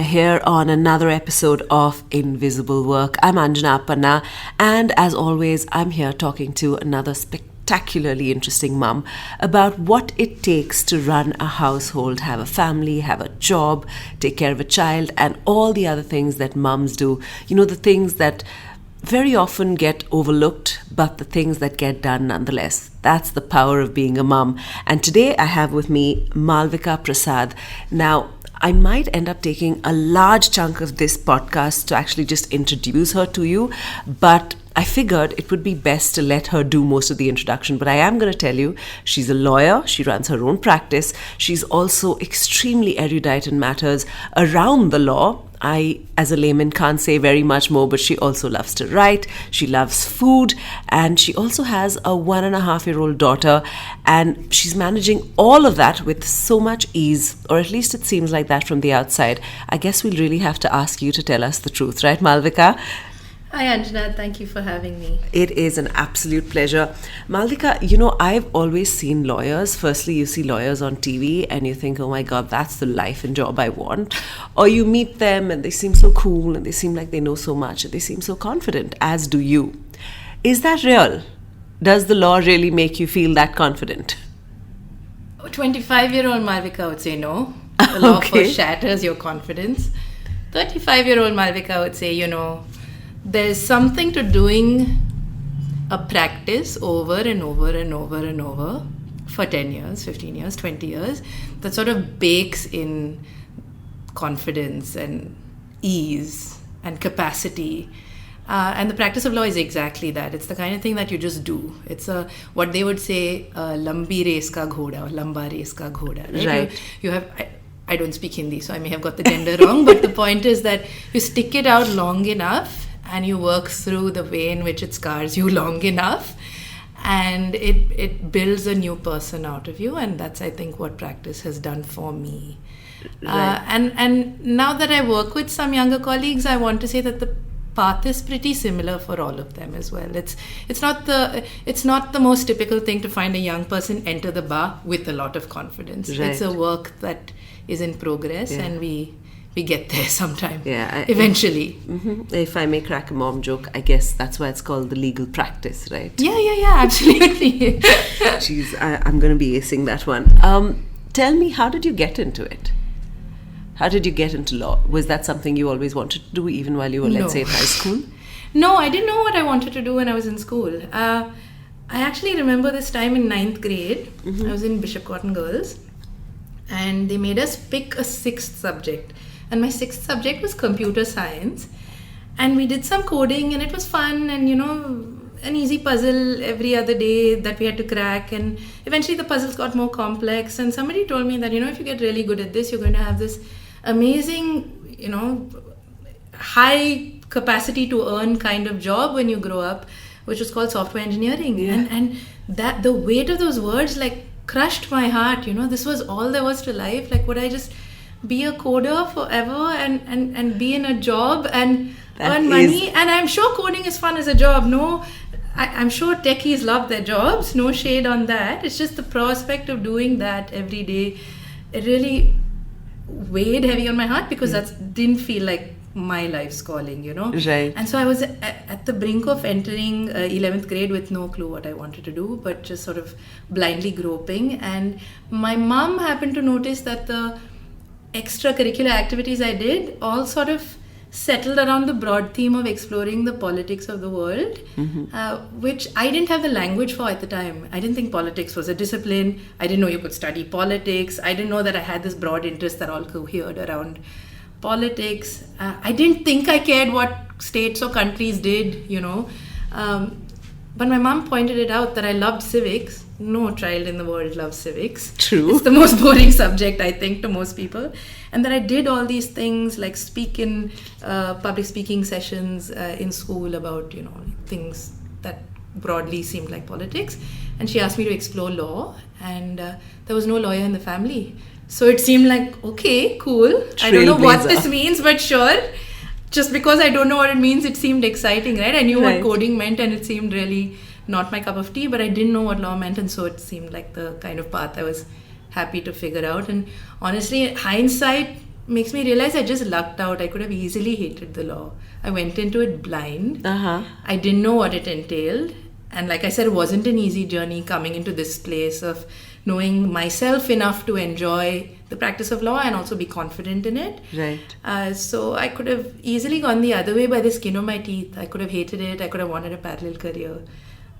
here on another episode of Invisible Work. I'm Anjana Appanna, and as always, I'm here talking to another spectacularly interesting mum about what it takes to run a household, have a family, have a job, take care of a child, and all the other things that mums do. You know, the things that very often get overlooked, but the things that get done nonetheless. That's the power of being a mum. And today I have with me Malavika Prasad. Now, I might end up taking a large chunk of this podcast to actually just introduce her to you, but I figured it would be best to let her do most of the introduction. But I am going to tell you, she's a lawyer, she runs her own practice, she's also extremely erudite in matters around the law. I, as a layman, can't say very much more, but she also loves to write, she loves food, and she also has a 1.5-year-old daughter, and she's managing all of that with so much ease, or at least it seems like that from the outside. I guess we'll really have to ask you to tell us the truth, right, Malavika? Hi Anjana, thank you for having me. It is an absolute pleasure. Malavika, you know, I've always seen lawyers. Firstly, you see lawyers on TV and you think, oh my God, that's the life and job I want. Or you meet them and they seem so cool and they seem like they know so much and they seem so confident, as do you. Is that real? Does the law really make you feel that confident? 25-year-old Malavika would say no. The law first shatters your confidence. 35-year-old Malavika would say, you know, there's something to doing a practice over and over and over and over for 10 years, 15 years, 20 years that sort of bakes in confidence and ease and capacity. And the practice of law is exactly that. It's the kind of thing that you just do. It's what they would say, lambi race ka ghoda or lamba race ka ghoda. Right? You have... I don't speak Hindi, so I may have got the gender wrong, but the point is that you stick it out long enough and you work through the way in which it scars you long enough, and it builds a new person out of you, and that's, I think, what practice has done for me. Right. And now that I work with some younger colleagues, I want to say that the path is pretty similar for all of them as well. It's not the most typical thing to find a young person enter the bar with a lot of confidence. Right. It's a work that is in progress, and we get there sometime. Eventually. If I may crack a mom joke, I guess that's why it's called the legal practice, right? Yeah, absolutely. Jeez, I'm going to be acing that one. Tell me, how did you get into it? How did you get into law? Was that something you always wanted to do even while you were, let's say, in high school? No, I didn't know what I wanted to do when I was in school. I actually remember this time in 9th grade. I was in Bishop Cotton Girls, and they made us pick a 6th subject. And my 6th subject was computer science. And we did some coding and it was fun and, you know, an easy puzzle every other day that we had to crack. And eventually the puzzles got more complex. And somebody told me that, you know, if you get really good at this, you're going to have this amazing, you know, high capacity to earn kind of job when you grow up, which was called software engineering. And that the weight of those words like crushed my heart. You know, this was all there was to life. Like, would I just be a coder forever and be in a job and earn money? And I'm sure coding is fun as a job. No, I'm sure techies love their jobs. No shade on that. It's just the prospect of doing that every day. It really weighed heavy on my heart because that didn't feel like my life's calling, you know. Right. And so I was at the brink of entering 11th grade with no clue what I wanted to do, but just sort of blindly groping. And my mom happened to notice that the extracurricular activities I did all sort of settled around the broad theme of exploring the politics of the world, which I didn't have the language for at the time. I didn't think politics was a discipline. I didn't know you could study politics. I didn't know that I had this broad interest that all cohered around politics. I didn't think I cared what states or countries did, you know. But my mom pointed it out that I loved civics. No child in the world loves civics. True. It's the most boring subject, I think, to most people. And that I did all these things like speak in public speaking sessions in school about, you know, things that broadly seemed like politics. And she asked me to explore law, and there was no lawyer in the family. So it seemed like, okay, cool. I don't know what this means, but sure. Just because I don't know what it means, it seemed exciting, right? I knew what coding meant, and it seemed really not my cup of tea, but I didn't know what law meant, and so it seemed like the kind of path I was happy to figure out. And honestly, hindsight, makes me realize I just lucked out. I could have easily hated the law. I went into it blind. I didn't know what it entailed. And like I said, it wasn't an easy journey coming into this place of knowing myself enough to enjoy the practice of law and also be confident in it. Right. So I could have easily gone the other way by the skin of my teeth. I could have hated it. I could have wanted a parallel career.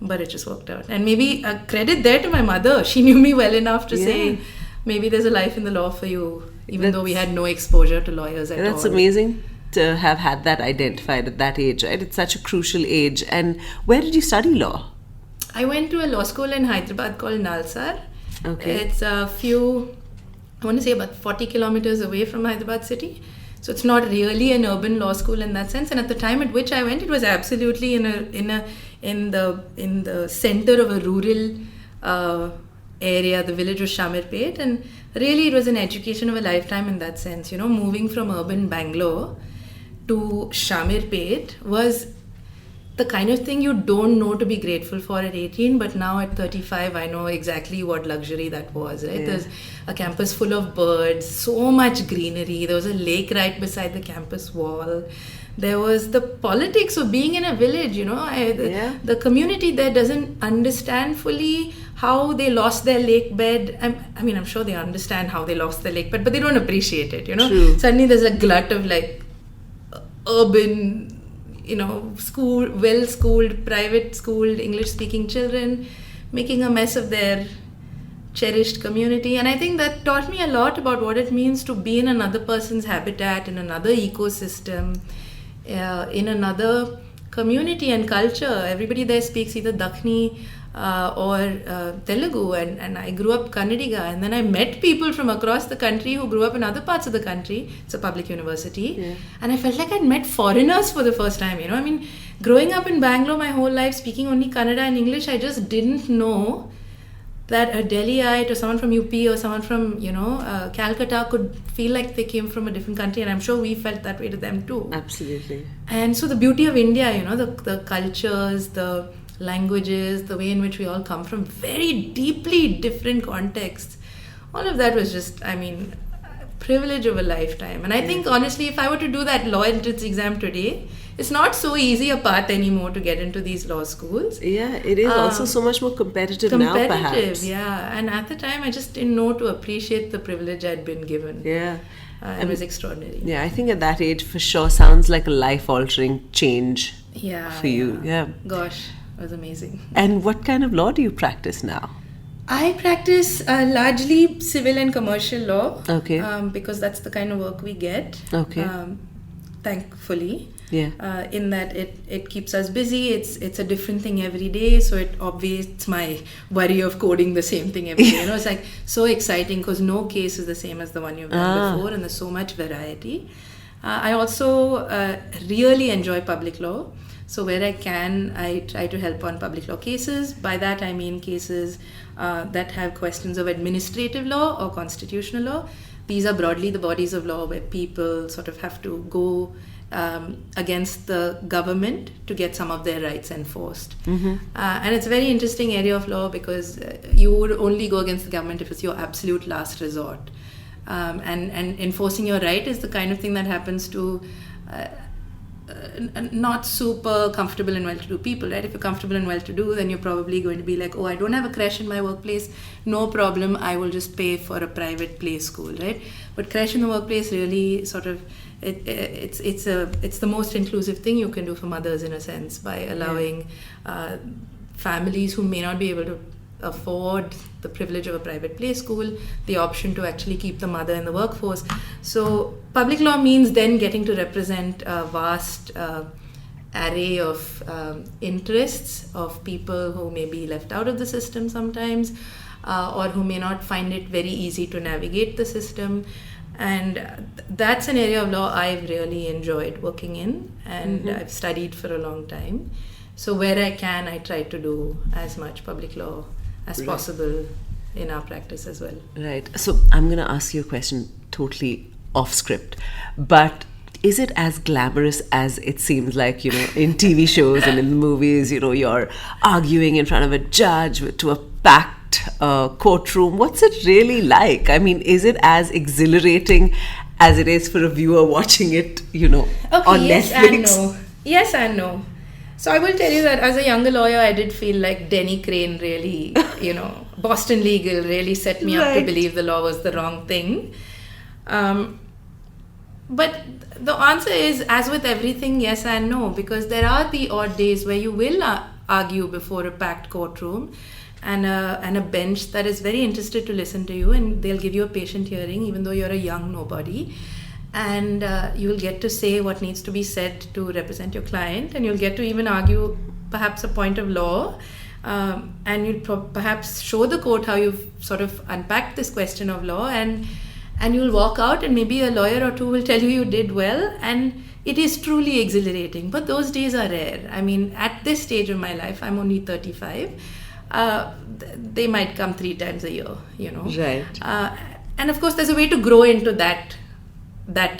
But it just worked out. And maybe credit there to my mother. She knew me well enough to say, maybe there's a life in the law for you, even though we had no exposure to lawyers at all. That's amazing to have had that identified at that age, right? It's such a crucial age. And where did you study law? I went to a law school in Hyderabad called Nalsar. Okay. It's I want to say about 40 kilometers away from Hyderabad city. So it's not really an urban law school in that sense. And at the time at which I went, it was absolutely in the center of a rural area. The village was Shamirpet, and really it was an education of a lifetime in that sense. Moving from urban Bangalore to Shamirpet was the kind of thing you don't know to be grateful for at 18, but now at 35 I know exactly what luxury that was, right? There's a campus full of birds, so much greenery, there was a lake right beside the campus wall, there was the politics of being in a village, the community there doesn't understand fully how they lost their lake bed. I'm sure they understand how they lost their lake bed, but they don't appreciate it, True. Suddenly there's a glut of like urban, well-schooled, private-schooled, English-speaking children making a mess of their cherished community. And I think that taught me a lot about what it means to be in another person's habitat, in another ecosystem, in another community and culture. Everybody there speaks either Dakhni or Telugu, and I grew up Kannadiga, and then I met people from across the country who grew up in other parts of the country. It's a public university, and I felt like I'd met foreigners for the first time. Growing up in Bangalore my whole life, speaking only Kannada and English, I just didn't know that a Delhiite or someone from UP or someone from Calcutta could feel like they came from a different country, and I'm sure we felt that way to them too. Absolutely. And so the beauty of India, the cultures, the languages, the way in which we all come from very deeply different contexts, all of that was just, privilege of a lifetime. And I think honestly, if I were to do that law entrance exam today, it's not so easy a path anymore to get into these law schools. Yeah, it is also so much more competitive now, perhaps. Yeah. And at the time, I just didn't know to appreciate the privilege I'd been given. Yeah. It was extraordinary. Yeah, I think at that age, for sure, sounds like a life-altering change for you. Yeah. Gosh, it was amazing. And what kind of law do you practice now? I practice largely civil and commercial law. Okay. Because that's the kind of work we get. Okay. Thankfully. Yeah. In that it keeps us busy. It's a different thing every day, so it obviates my worry of coding the same thing every day. It's like so exciting because no case is the same as the one you've done before, and there's so much variety. I also really enjoy public law. So where I can, I try to help on public law cases. By that I mean cases that have questions of administrative law or constitutional law. These are broadly the bodies of law where people sort of have to go against the government to get some of their rights enforced. And it's a very interesting area of law because you would only go against the government if it's your absolute last resort. And enforcing your right is the kind of thing that happens to not super comfortable and well-to-do people, right? If you're comfortable and well-to-do, then you're probably going to be like, oh, I don't have a creche in my workplace, no problem, I will just pay for a private play school, right? But creche in the workplace really sort of it's the most inclusive thing you can do for mothers in a sense, by allowing families who may not be able to afford the privilege of a private play school the option to actually keep the mother in the workforce. So public law means then getting to represent a vast array of interests of people who may be left out of the system sometimes, or who may not find it very easy to navigate the system. And that's an area of law I've really enjoyed working in, and I've studied for a long time. So where I can, I try to do as much public law as possible in our practice as well. Right. So I'm going to ask you a question totally off script, but is it as glamorous as it seems like, in TV shows and in the movies, you're arguing in front of a judge to a packed courtroom? What's it really like? I mean, is it as exhilarating as it is for a viewer watching it, on yes Netflix. and no. Yes and no. So I will tell you that as a younger lawyer, I did feel like Denny Crane really, Boston Legal really set me up to believe the law was the wrong thing. But the answer is, as with everything, yes and no, because there are the odd days where you will argue before a packed courtroom and a bench that is very interested to listen to you, and they'll give you a patient hearing even though you're a young nobody. And you'll get to say what needs to be said to represent your client, and you'll get to even argue perhaps a point of law, and you'll perhaps show the court how you've sort of unpacked this question of law, and you'll walk out and maybe a lawyer or two will tell you did well, and it is truly exhilarating. But those days are rare. I mean, at this stage of my life, I'm only 35, they might come 3 times a year, Right. And of course there's a way to grow into that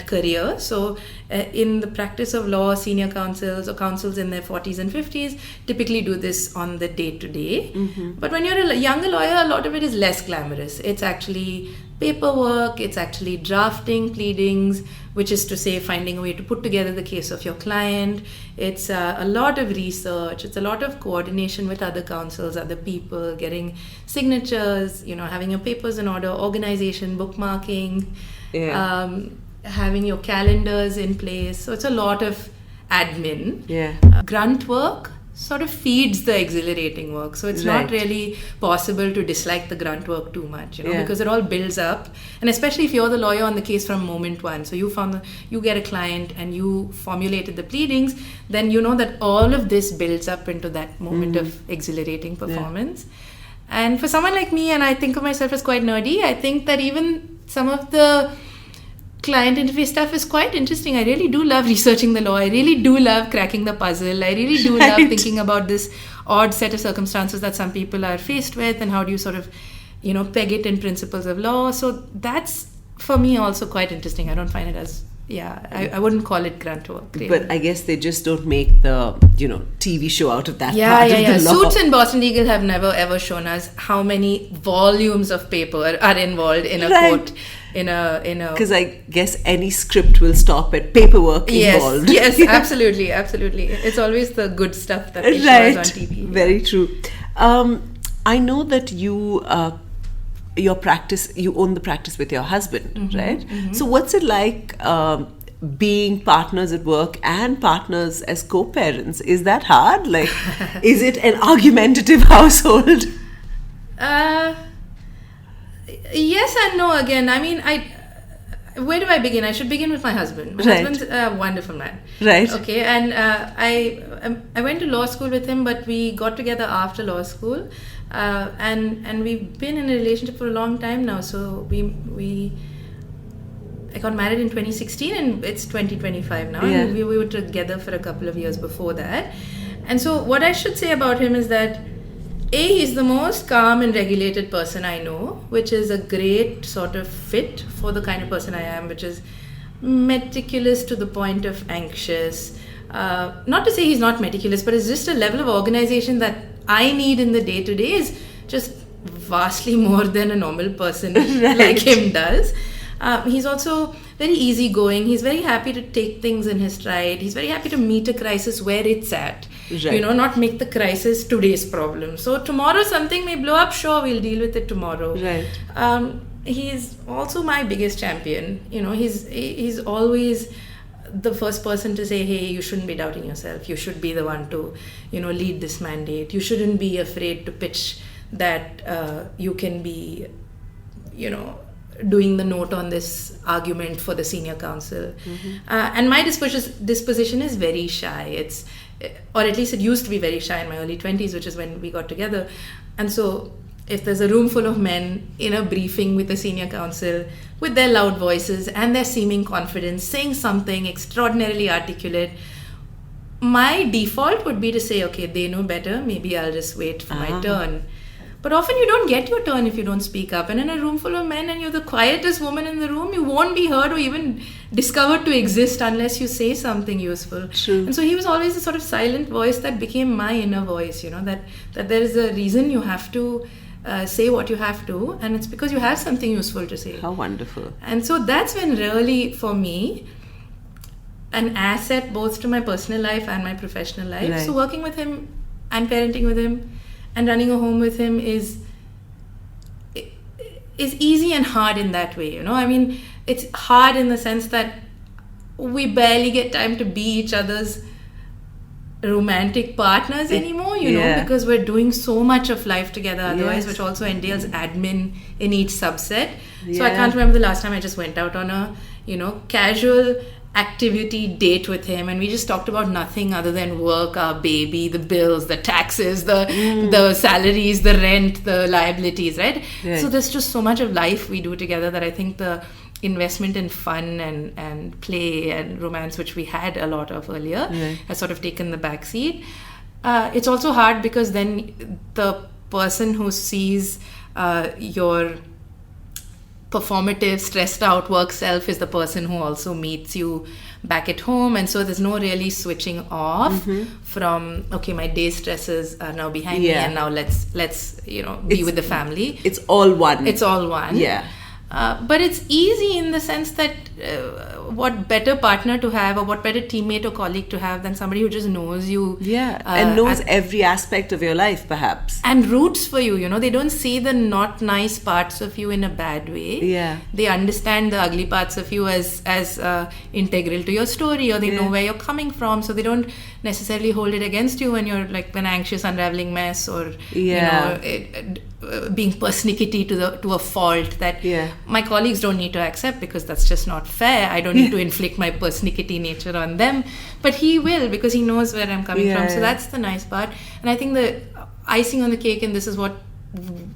career. So in the practice of law, senior counsels or counsels in their 40s and 50s typically do this on the day-to-day. But when you're a younger lawyer, a lot of it is less glamorous. It's actually paperwork, it's actually drafting pleadings, which is to say finding a way to put together the case of your client. It's a lot of research, it's a lot of coordination with other counsels, other people, getting signatures, having your papers in order, organization, bookmarking, having your calendars in place. So it's a lot of admin. Grunt work sort of feeds the exhilarating work. So it's not really possible to dislike the grunt work too much, because it all builds up. And especially if you're the lawyer on the case from moment one. So you get a client and you formulated the pleadings, then you know that all of this builds up into that moment of exhilarating performance. And for someone like me, and I think of myself as quite nerdy, I think that even some of the client interface stuff is quite interesting. I really do love researching the law. I really do love cracking the puzzle. I really do love thinking about this odd set of circumstances that some people are faced with, and how do you sort of, peg it in principles of law. So that's, for me, also quite interesting. I don't find it as, I wouldn't call it grunt work. Really. But I guess they just don't make the, TV show out of that part of the law. Suits in Boston Legal have never ever shown us how many volumes of paper are involved in a court. In a because I guess any script will stop at paperwork involved. Yes, absolutely. It's always the good stuff that they show us on TV. Very true. I know that you your practice, you own the practice with your husband, right? So what's it like being partners at work and partners as co-parents? Is that hard? Like, is it an argumentative household? Yes and no again. I mean, where do I begin? I should begin with my husband. My husband's a wonderful man. Right. Okay, and I went to law school with him, but we got together after law school, and we've been in a relationship for a long time now. So I got married in 2016, and it's 2025 now. And we were together for a couple of years before that. And so what I should say about him is that he's the most calm and regulated person I know, which is a great sort of fit for the kind of person I am, which is meticulous to the point of anxious. Not to say he's not meticulous, but it's just a level of organization that I need in the day-to-day is just vastly more than a normal person like him does. He's also very easygoing. He's very happy to take things in his stride. He's very happy to meet a crisis where it's at. Right. Not make the crisis today's problem. So tomorrow something may blow up, sure, we'll deal with it tomorrow. Right. He's also my biggest champion. He's always the first person to say, hey, you shouldn't be doubting yourself. You should be the one to, lead this mandate. You shouldn't be afraid to pitch that you can be, doing the note on this argument for the senior counsel. And my disposition is very shy. Or at least it used to be very shy in my early 20s, which is when we got together. And so if there's a room full of men in a briefing with a senior counsel with their loud voices and their seeming confidence, saying something extraordinarily articulate, my default would be to say, okay, they know better, maybe I'll just wait for my turn. But often you don't get your turn if you don't speak up. And in a room full of men and you're the quietest woman in the room, you won't be heard or even discovered to exist unless you say something useful. True. And so he was always a sort of silent voice that became my inner voice, that there is a reason you have to say what you have to, and it's because you have something useful to say. How wonderful. And so that's been really, for me, an asset both to my personal life and my professional life. Right. So working with him and parenting with him and running a home with him is easy and hard in that way, you know. I mean, it's hard in the sense that we barely get time to be each other's romantic partners anymore, you know, because we're doing so much of life together otherwise, which also entails admin in each subset. So I can't remember the last time I just went out on a, you know, casual activity date with him, and we just talked about nothing other than work, our baby, the bills, the taxes, the salaries, the rent, the liabilities, right? So there's just so much of life we do together that I think the investment in fun and play and romance, which we had a lot of earlier, has sort of taken the back seat. It's also hard because then the person who sees your performative, stressed out work self is the person who also meets you back at home, and so there's no really switching off from, okay, my day stresses are now behind me, and now let's you know, be with the family. It's all one. But it's easy in the sense that what better partner to have, or what better teammate or colleague to have than somebody who just knows you. And knows every aspect of your life, perhaps. And roots for you, you know. They don't see the not nice parts of you in a bad way. They understand the ugly parts of you as integral to your story, or they know where you're coming from, so they don't necessarily hold it against you when you're like an anxious, unraveling mess, or you know, being persnickety to a fault that my colleagues don't need to accept, because that's just not fair. I don't need to inflict my persnickety nature on them, but he will, because he knows where I'm coming from. So that's the nice part. And I think the icing on the cake, and this is what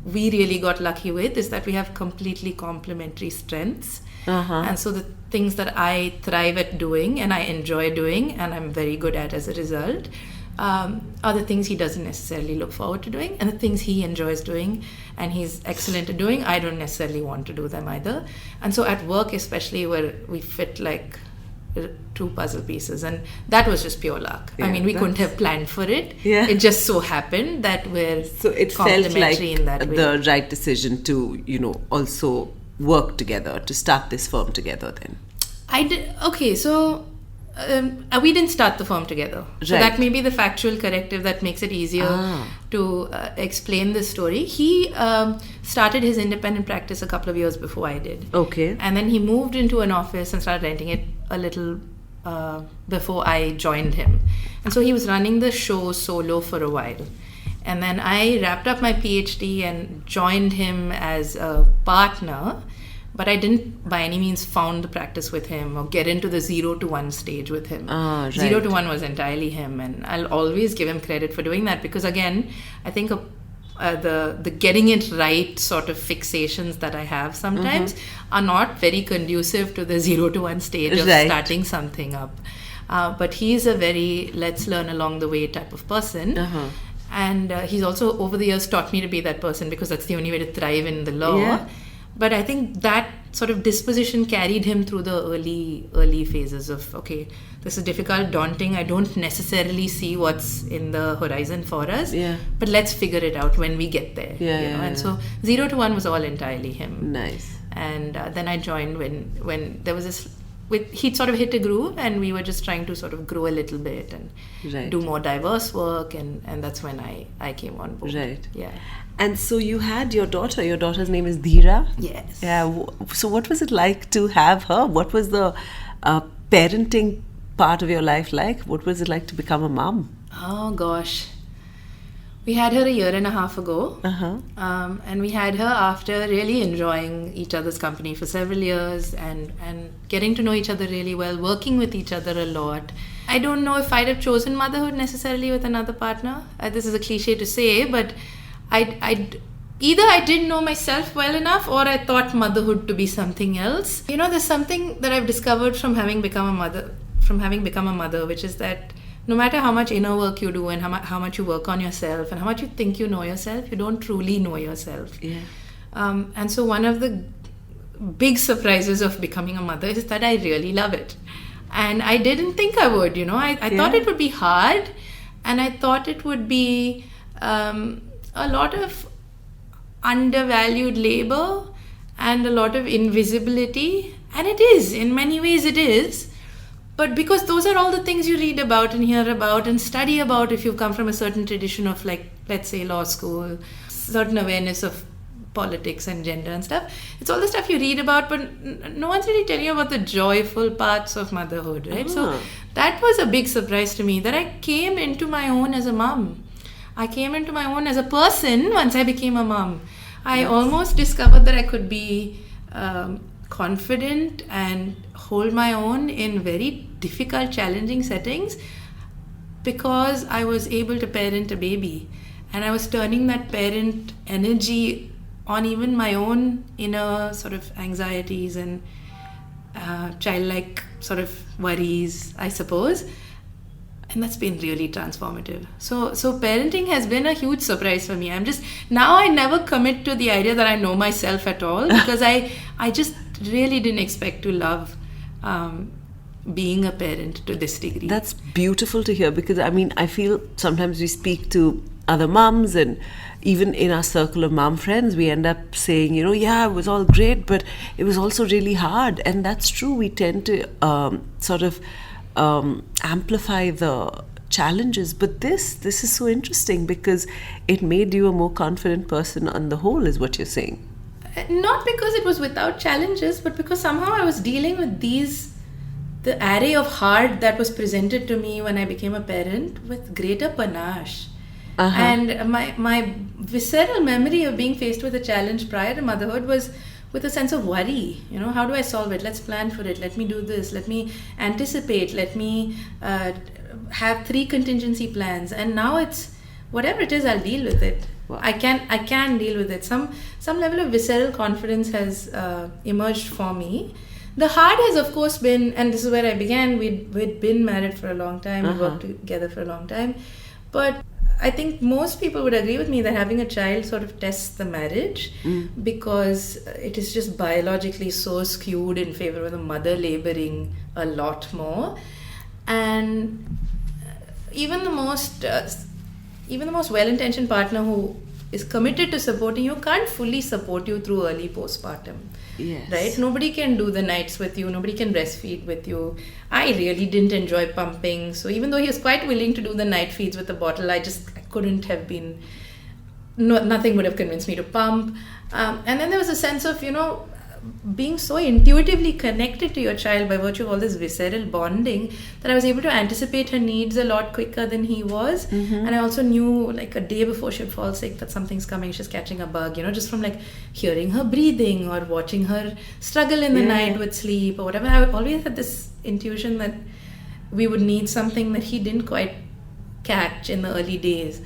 we really got lucky with, is that we have completely complementary strengths. And so the things that I thrive at doing and I enjoy doing and I'm very good at as a result are the things he doesn't necessarily look forward to doing, and the things he enjoys doing and he's excellent at doing, I don't necessarily want to do them either. And so at work especially, where we fit like two puzzle pieces, and that was just pure luck. I mean, we couldn't have planned for it. It just so happened that we're complementary in that way. The right decision to, you know, also work together, to start this firm together then. I did. Okay, so we didn't start the firm together. So that may be the factual corrective that makes it easier to explain this story. He started his independent practice a couple of years before I did. Okay. And then he moved into an office and started renting it a little before I joined him. And so he was running the show solo for a while. And then I wrapped up my PhD and joined him as a partner, but I didn't by any means found the practice with him or get into the 0 to 1 stage with him. 0 to 1 was entirely him, and I'll always give him credit for doing that, because again, I think the getting it right sort of fixations that I have sometimes are not very conducive to the 0 to 1 stage of starting something up. But he's a very let's learn along the way type of person. And he's also over the years taught me to be that person, because that's the only way to thrive in the law. But I think that sort of disposition carried him through the early phases of, okay, this is difficult, daunting, I don't necessarily see what's in the horizon for us, but let's figure it out when we get there. And so 0 to 1 was all entirely him. Nice. And then I joined when there was this, he'd sort of hit a groove, and we were just trying to sort of grow a little bit and do more diverse work, and that's when I came on board. And so you had your daughter. Your daughter's name is Dheera? Yes. So what was it like to have her? What was the parenting part of your life like? What was it like to become a mom? Oh gosh. We had her a year and a half ago. And we had her after really enjoying each other's company for several years and getting to know each other really well, working with each other a lot. I don't know if I'd have chosen motherhood necessarily with another partner. This is a cliche to say, but either I didn't know myself well enough, or I thought motherhood to be something else. You know, there's something that I've discovered from having become a mother, which is that no matter how much inner work you do and how much you work on yourself and how much you think you know yourself, you don't truly know yourself. And so one of the big surprises of becoming a mother is that I really love it. And I didn't think I would, you know. I thought it would be hard, and I thought it would be a lot of undervalued labor and a lot of invisibility. And it is, in many ways it is. But because those are all the things you read about and hear about and study about if you've come from a certain tradition of, like, let's say, law school, certain awareness of politics and gender and stuff. It's all the stuff you read about, but no one's really telling you about the joyful parts of motherhood, right? So that was a big surprise to me, that I came into my own as a mom. I came into my own as a person once I became a mom. I almost discovered that I could be confident and hold my own in very difficult, challenging settings because I was able to parent a baby. And I was turning that parent energy on even my own inner sort of anxieties and childlike sort of worries, I suppose. And that's been really transformative. So parenting has been a huge surprise for me. Now I never commit to the idea that I know myself at all because I just really didn't expect to love being a parent to this degree. That's beautiful to hear, because I feel sometimes we speak to other moms, and even in our circle of mom friends, we end up saying, yeah, it was all great, but it was also really hard. And that's true. We tend to amplify the challenges. But this is so interesting because it made you a more confident person on the whole, is what you're saying. Not because it was without challenges, but because somehow I was dealing with the array of hard that was presented to me when I became a parent with greater panache. And my visceral memory of being faced with a challenge prior to motherhood was with a sense of worry. How do I solve it? Let's plan for it. Let me do this. Let me anticipate. Let me have 3 contingency plans. And now it's whatever it is, I'll deal with it. Wow. I can deal with it. Some level of visceral confidence has emerged for me. The hard has, of course, been, and this is where I began. We'd been married for a long time. We worked together for a long time. But I think most people would agree with me that having a child sort of tests the marriage because it is just biologically so skewed in favor of the mother laboring a lot more. And even the most well-intentioned partner who is committed to supporting you can't fully support you through early postpartum. Yes. Right? Nobody can do the nights with you. Nobody can breastfeed with you. I really didn't enjoy pumping. So even though he was quite willing to do the night feeds with the bottle, I couldn't have been... nothing would have convinced me to pump. And then there was a sense of, being so intuitively connected to your child by virtue of all this visceral bonding that I was able to anticipate her needs a lot quicker than he was. And I also knew, like, a day before she'd fall sick that something's coming, she's catching a bug, just from like hearing her breathing or watching her struggle in the night with sleep or whatever. I always had this intuition that we would need something that he didn't quite catch in the early days.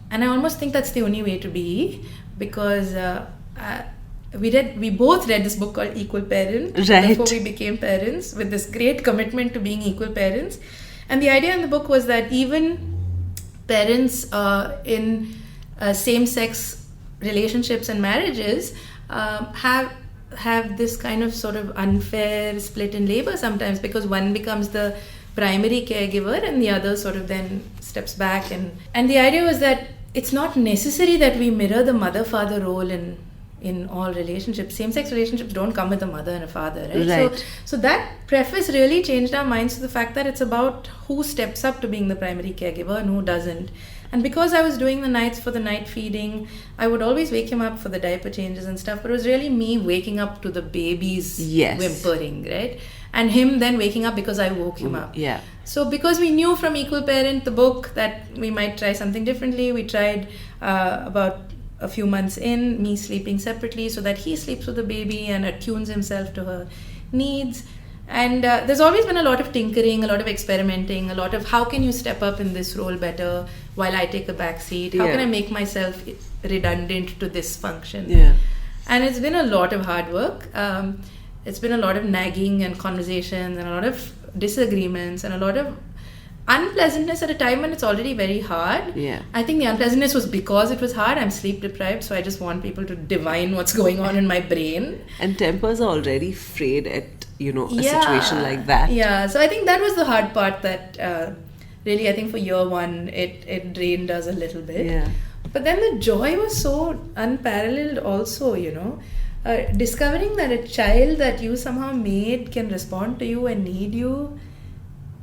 And I almost think that's the only way to be, because we both read this book called Equal Parent before we became parents, with this great commitment to being equal parents. And the idea in the book was that even parents in same-sex relationships and marriages have this kind of sort of unfair split in labor sometimes, because one becomes the primary caregiver and the other sort of then steps back. And the idea was that it's not necessary that we mirror the mother-father role in all relationships. Same-sex relationships don't come with a mother and a father, right? So that preface really changed our minds to the fact that it's about who steps up to being the primary caregiver and who doesn't. And because I was doing the nights for the night feeding, I would always wake him up for the diaper changes and stuff, but it was really me waking up to the baby's whimpering, right? And him then waking up because I woke him up. Yeah. So because we knew from Equal Parent, the book, that we might try something differently, we tried about a few months in, me sleeping separately so that he sleeps with the baby and attunes himself to her needs. And there's always been a lot of tinkering, a lot of experimenting, a lot of how can you step up in this role better while I take a back seat? How can I make myself redundant to this function? Yeah. And it's been a lot of hard work. It's been a lot of nagging and conversations and a lot of disagreements and a lot of unpleasantness at a time when it's already very hard. Yeah. I think the unpleasantness was because it was hard. I'm sleep deprived, so I just want people to divine what's going on in my brain. And tempers are already frayed at, a situation like that. Yeah, so I think that was the hard part that really, I think for year one, it drained us a little bit. Yeah. But then the joy was so unparalleled also, discovering that a child that you somehow made can respond to you and need you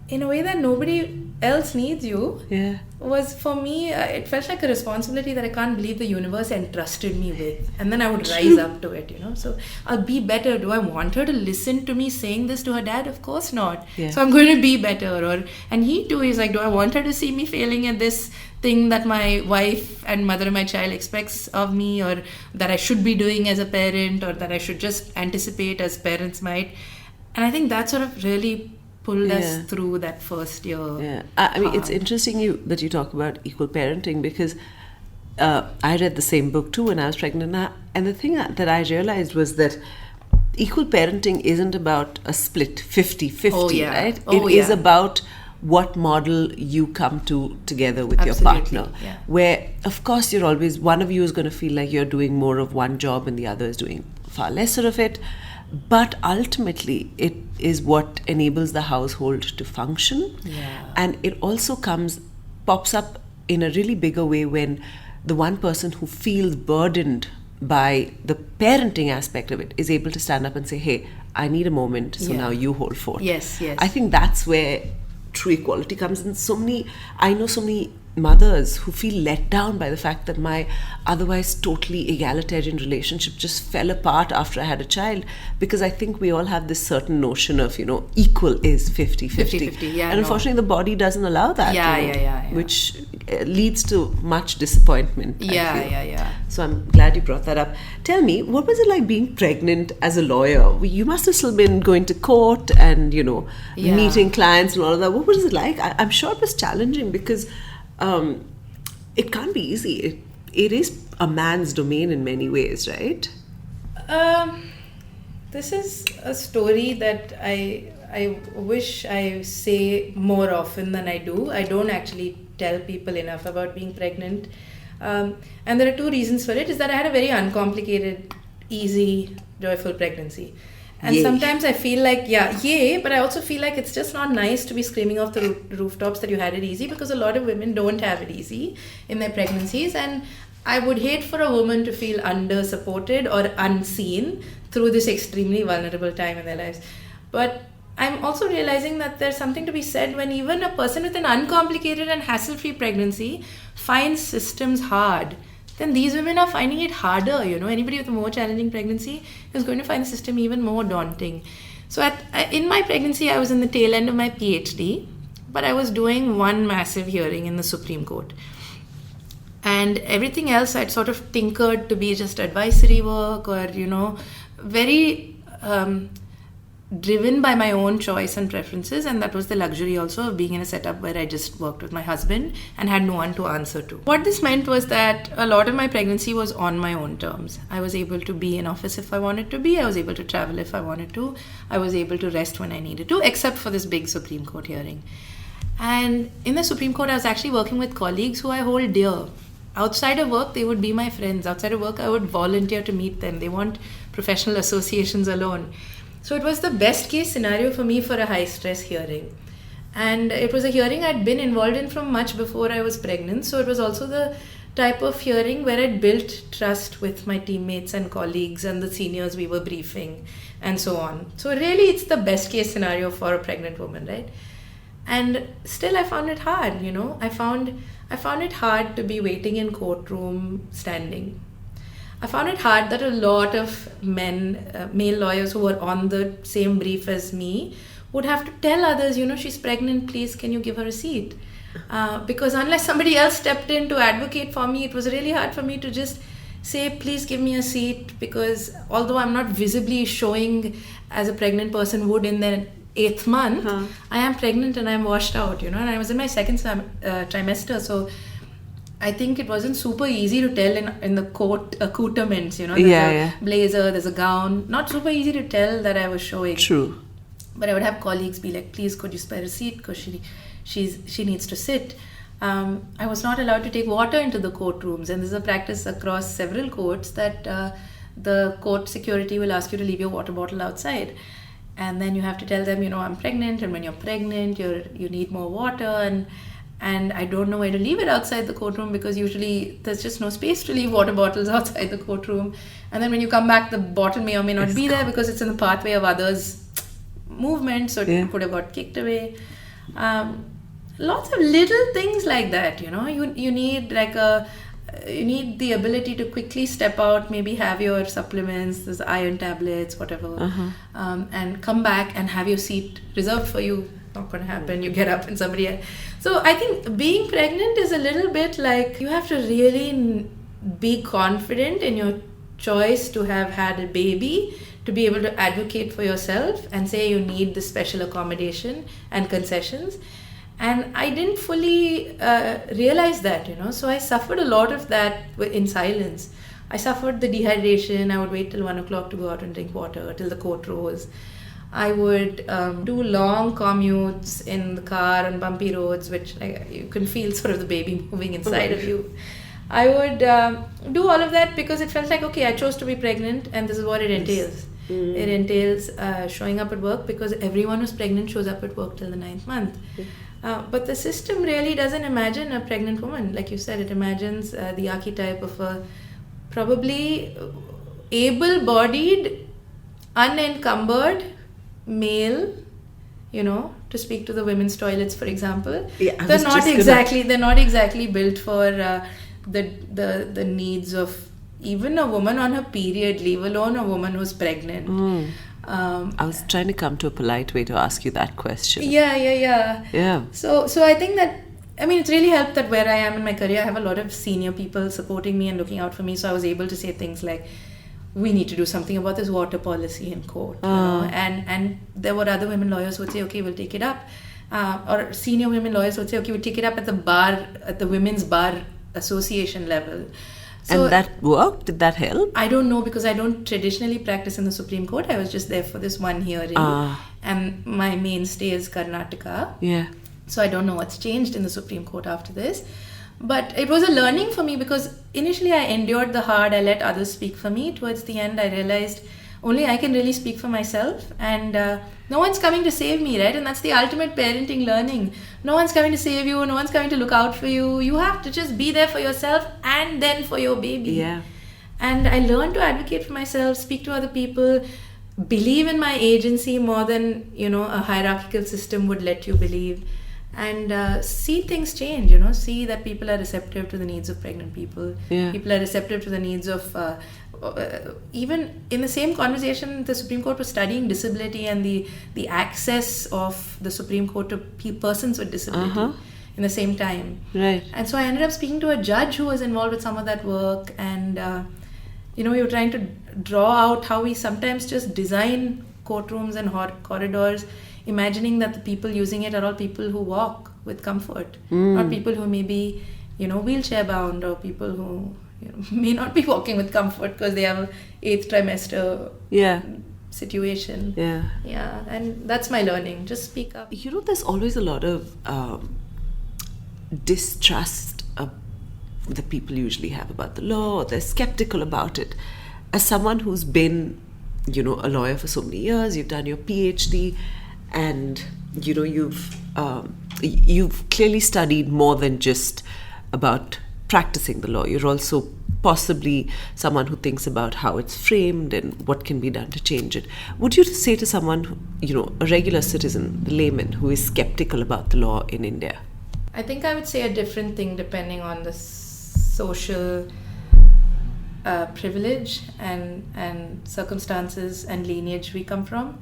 in a way that nobody else needs you. Yeah. Was for me, it felt like a responsibility that I can't believe the universe entrusted me with. And then I would rise up to it, So I'll be better. Do I want her to listen to me saying this to her dad? Of course not. Yeah. So I'm going to be better. And he too is like, do I want her to see me failing at this thing that my wife and mother of my child expects of me, or that I should be doing as a parent, or that I should just anticipate as parents might? And I think that sort of really pulled us through that first year. Yeah, I mean, it's interesting that you talk about equal parenting, because I read the same book too when I was pregnant, and the thing that I realized was that equal parenting isn't about a split 50-50, right? It is about what model you come to together with your partner, where of course you're always, one of you is going to feel like you're doing more of one job and the other is doing far lesser of it. But ultimately, it is what enables the household to function. Yeah. And it also pops up in a really bigger way when the one person who feels burdened by the parenting aspect of it is able to stand up and say, hey, I need a moment, so now you hold forth. Yes. I think that's where true equality comes in. I know so many mothers who feel let down by the fact that my otherwise totally egalitarian relationship just fell apart after I had a child, because I think we all have this certain notion of, equal is 50-50. And unfortunately, the body doesn't allow that, which leads to much disappointment. Yeah. So I'm glad you brought that up. Tell me, what was it like being pregnant as a lawyer? You must have still been going to court and, meeting clients and all of that. What was it like? I'm sure it was challenging, because it can't be easy. It is a man's domain in many ways, right? This is a story that I wish I say more often than I do. I don't actually tell people enough about being pregnant. And there are two reasons for it. Is that I had a very uncomplicated, easy, joyful pregnancy. And sometimes I feel like, but I also feel like it's just not nice to be screaming off the rooftops that you had it easy, because a lot of women don't have it easy in their pregnancies. And I would hate for a woman to feel under-supported or unseen through this extremely vulnerable time in their lives. But I'm also realizing that there's something to be said when even a person with an uncomplicated and hassle-free pregnancy finds systems hard. Then these women are finding it harder. Anybody with a more challenging pregnancy is going to find the system even more daunting. So in my pregnancy, I was in the tail end of my PhD, but I was doing one massive hearing in the Supreme Court. And everything else I'd sort of tinkered to be just advisory work, or, very driven by my own choice and preferences. And that was the luxury also of being in a setup where I just worked with my husband and had no one to answer to. What this meant was that a lot of my pregnancy was on my own terms. I was able to be in office if I wanted to be. I was able to travel if I wanted to. I was able to rest when I needed to, except for this big Supreme Court hearing. And in the Supreme Court, I was actually working with colleagues who I hold dear. Outside of work, they would be my friends. Outside of work, I would volunteer to meet them. They want professional associations alone. So it was the best case scenario for me for a high stress hearing. And it was a hearing I'd been involved in from much before I was pregnant. So it was also the type of hearing where I'd built trust with my teammates and colleagues and the seniors we were briefing and so on. So really it's the best case scenario for a pregnant woman, right? And still I found it hard, I found it hard to be waiting in courtroom standing. I found it hard that a lot of male lawyers who were on the same brief as me would have to tell others, she's pregnant, please, can you give her a seat? Because unless somebody else stepped in to advocate for me, it was really hard for me to just say, please give me a seat, because although I'm not visibly showing as a pregnant person would in their 8th month, I am pregnant and I'm washed out, and I was in my second trimester, so I think it wasn't super easy to tell in the court accoutrements, there's a blazer, there's a gown, not super easy to tell that I was showing. True. But I would have colleagues be like, please, could you spare a seat, because she needs to sit. I was not allowed to take water into the courtrooms, and there's a practice across several courts that the court security will ask you to leave your water bottle outside. and then you have to tell them, I'm pregnant, and when you're pregnant, you need more water, and I don't know where to leave it outside the courtroom, because usually there's just no space to leave water bottles outside the courtroom. And then when you come back, the bottle may or may not be there because it's in the pathway of others' movement, so it could have got kicked away. Lots of little things like that, you need you need the ability to quickly step out, maybe have your supplements, there's iron tablets, whatever, and come back and have your seat reserved for you. Not going to happen. You get up and somebody else. So I think being pregnant is a little bit like you have to really be confident in your choice to have had a baby, to be able to advocate for yourself and say you need this special accommodation and concessions. And I didn't fully realize that, so I suffered a lot of that in silence. I suffered the dehydration. I would wait till 1 o'clock to go out and drink water till the court rose. I would do long commutes in the car on bumpy roads, which you can feel sort of the baby moving inside of you. I would do all of that because it felt like, okay, I chose to be pregnant, and this is what it entails. It entails showing up at work, because everyone who's pregnant shows up at work till the 9th month. But the system really doesn't imagine a pregnant woman. Like you said, it imagines the archetype of a probably able-bodied, unencumbered male, to speak to the women's toilets, for example. They're not exactly built for the needs of even a woman on her period, leave alone a woman who's pregnant. I was trying to come to a polite way to ask you that question. Yeah. So I think that, it's really helped that where I am in my career, I have a lot of senior people supporting me and looking out for me. So I was able to say things like, we need to do something about this water policy in court. And there were other women lawyers who would say, okay, we'll take it up. Or senior women lawyers would say, okay, we'll take it up at the Women's Bar Association level. So, and that worked? Did that help? I don't know, because I don't traditionally practice in the Supreme Court. I was just there for this one hearing. And my mainstay is Karnataka. Yeah. So I don't know what's changed in the Supreme Court after this. But it was a learning for me, because initially I endured the hard. I let others speak for me. Towards the end, I realized only I can really speak for myself. And no one's coming to save me, right? And that's the ultimate parenting learning. No one's coming to save you. No one's coming to look out for you. You have to just be there for yourself and then for your baby. Yeah. And I learned to advocate for myself, speak to other people, believe in my agency more than, a hierarchical system would let you believe. And see things change, see that people are receptive to the needs of pregnant people. Yeah. People are receptive to the needs of, even in the same conversation, the Supreme Court was studying disability and the access of the Supreme Court to persons with disability in the same time. Right. And so I ended up speaking to a judge who was involved with some of that work. And, we were trying to draw out how we sometimes just design courtrooms and corridors, imagining that the people using it are all people who walk with comfort, not people who may be, wheelchair bound, or people who may not be walking with comfort because they have an 8th trimester situation. Yeah, and that's my learning. Just speak up. There's always a lot of distrust that people usually have about the law, or they're skeptical about it. As someone who's been, a lawyer for so many years, you've done your PhD, and you've clearly studied more than just about practicing the law. You're also possibly someone who thinks about how it's framed and what can be done to change it. Would you say to someone, a regular citizen, the layman, who is skeptical about the law in India? I think I would say a different thing depending on the social privilege and circumstances and lineage we come from.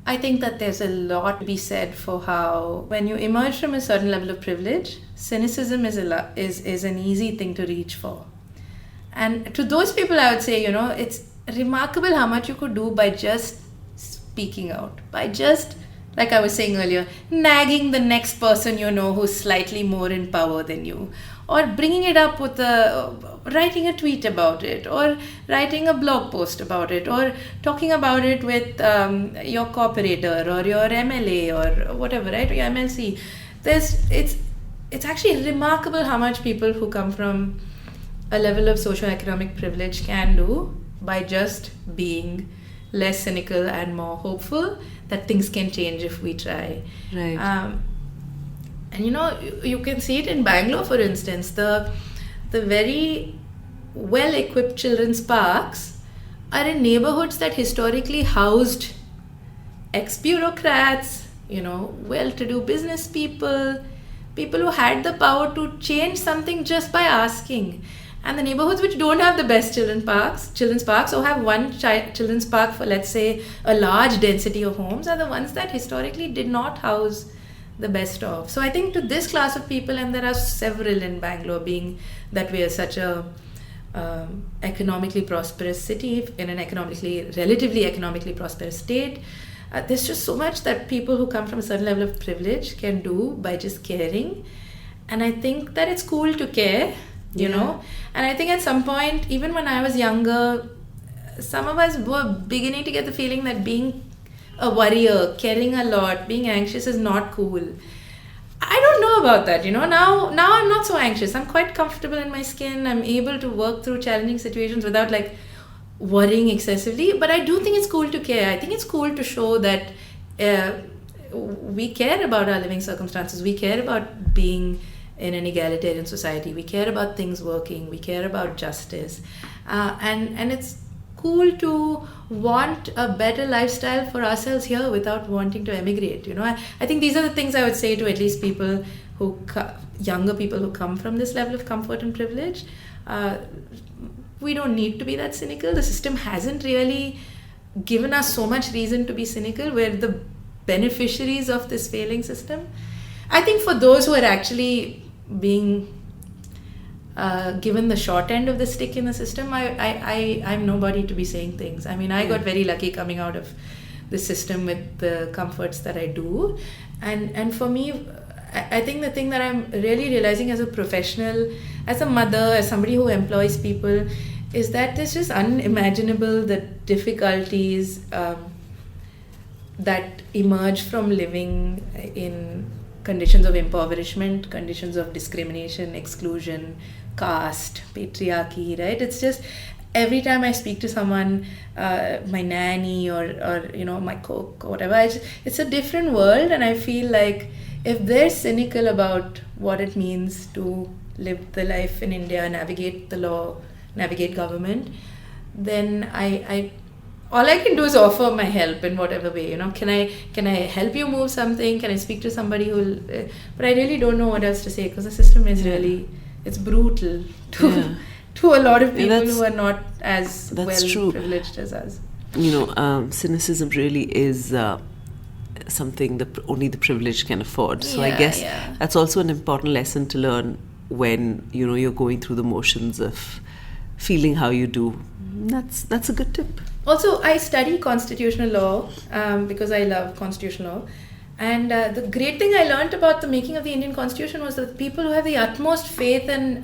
I think that there's a lot to be said for how, when you emerge from a certain level of privilege, cynicism is an easy thing to reach for. And to those people, I would say, it's remarkable how much you could do by just speaking out, by just, like I was saying earlier, nagging the next person who's slightly more in power than you, or bringing it up with writing a tweet about it, or writing a blog post about it, or talking about it with your corporator or your MLA or whatever, right? Or your MLC. It's actually remarkable how much people who come from a level of socioeconomic privilege can do by just being less cynical and more hopeful that things can change if we try. Right. And you can see it in Bangalore, for instance. The very well-equipped children's parks are in neighborhoods that historically housed ex-bureaucrats, well-to-do business people who had the power to change something just by asking. And the neighborhoods which don't have the best children's parks, or have one children's park for, let's say, a large density of homes, are the ones that historically did not house the best of. So I think to this class of people, and there are several in Bangalore, being that we are such a economically prosperous city in an relatively economically prosperous state, there's just so much that people who come from a certain level of privilege can do by just caring. And I think that it's cool to care, you know. And I think at some point, even when I was younger, some of us were beginning to get the feeling that being a worrier, caring a lot, being anxious is not cool. I don't know about that, Now I'm not so anxious. I'm quite comfortable in my skin. I'm able to work through challenging situations without worrying excessively. But I do think it's cool to care. I think it's cool to show that we care about our living circumstances. We care about being in an egalitarian society. We care about things working. We care about justice. And it's cool to want a better lifestyle for ourselves here without wanting to emigrate. I think these are the things I would say to at least people younger people who come from this level of comfort and privilege. We don't need to be that cynical. The system hasn't really given us so much reason to be cynical. We're the beneficiaries of this failing system. I think for those who are actually being given the short end of the stick in the system, I'm nobody to be saying things. I mean, I got very lucky coming out of the system with the comforts that I do. And for me, I think the thing that I'm really realizing as a professional, as a mother, as somebody who employs people, is that it's just unimaginable the difficulties that emerge from living in conditions of impoverishment, conditions of discrimination, exclusion, caste, patriarchy, right? It's just every time I speak to someone, my nanny or my cook or whatever, it's a different world. And I feel like if they're cynical about what it means to live the life in India, navigate the law, navigate government, then all I can do is offer my help in whatever way. Can I help you move something? Can I speak to somebody who will? But I really don't know what else to say, because the system is really, it's brutal to a lot of people who are not as privileged as us. Cynicism really is something that only the privileged can afford. So I guess that's also an important lesson to learn when you're going through the motions of feeling how you do. That's a good tip. Also, I study constitutional law because I love constitutional law. And the great thing I learned about the making of the Indian Constitution was that people who have the utmost faith and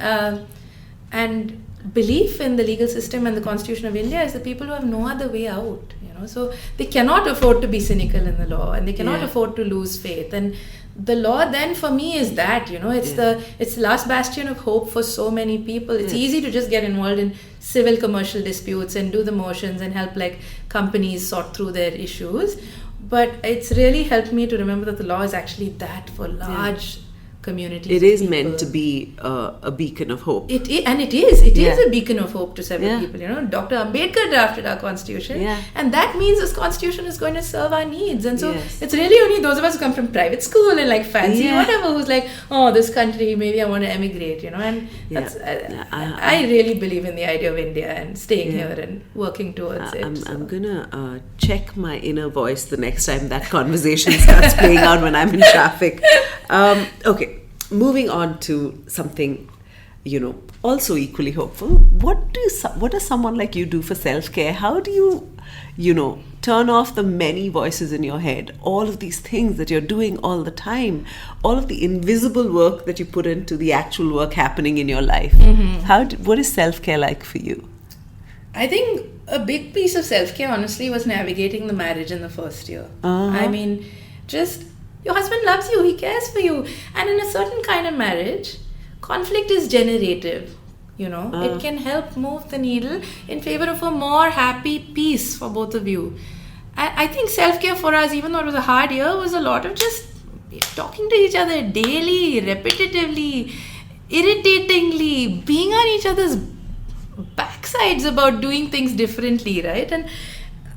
belief in the legal system and the Constitution of India is the people who have no other way out. So they cannot afford to be cynical in the law, and they cannot afford to lose faith. And the law then for me is that, it's the last bastion of hope for so many people. It's easy to just get involved in civil commercial disputes and do the motions and help companies sort through their issues. But it's really helped me to remember that the law is actually that for large communities. It is meant to be a beacon of hope. It is a beacon of hope to several people. Dr. Ambedkar drafted our constitution, and that means this constitution is going to serve our needs. And so it's really only those of us who come from private school and fancy whatever who's oh, this country, maybe I want to emigrate. And that's I really believe in the idea of India and staying here and working towards it. I'm gonna check my inner voice the next time that conversation starts playing out when I'm in traffic. Okay. Moving on to something, also equally hopeful. What does someone like you do for self-care? How do you, turn off the many voices in your head, all of these things that you're doing all the time, all of the invisible work that you put into the actual work happening in your life? What is self-care like for you? I think a big piece of self-care, honestly, was navigating the marriage in the first year. I mean, just... your husband loves you, he cares for you. And in a certain kind of marriage, conflict is generative. It can help move the needle in favor of a more happy peace for both of you. I think self-care for us, even though it was a hard year, was a lot of just talking to each other daily, repetitively, irritatingly, being on each other's backsides about doing things differently, right? And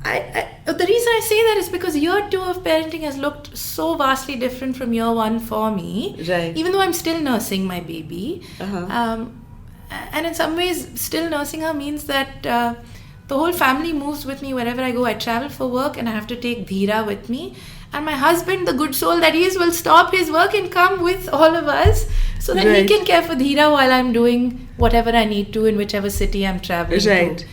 the reason I say that is because year 2 of parenting has looked so vastly different from year 1 for me. Right. Even though I'm still nursing my baby. And in some ways, still nursing her means that the whole family moves with me wherever I go. I travel for work and I have to take Dheera with me. And my husband, the good soul that he is, will stop his work and come with all of us so that he can care for Dheera while I'm doing whatever I need to in whichever city I'm traveling to.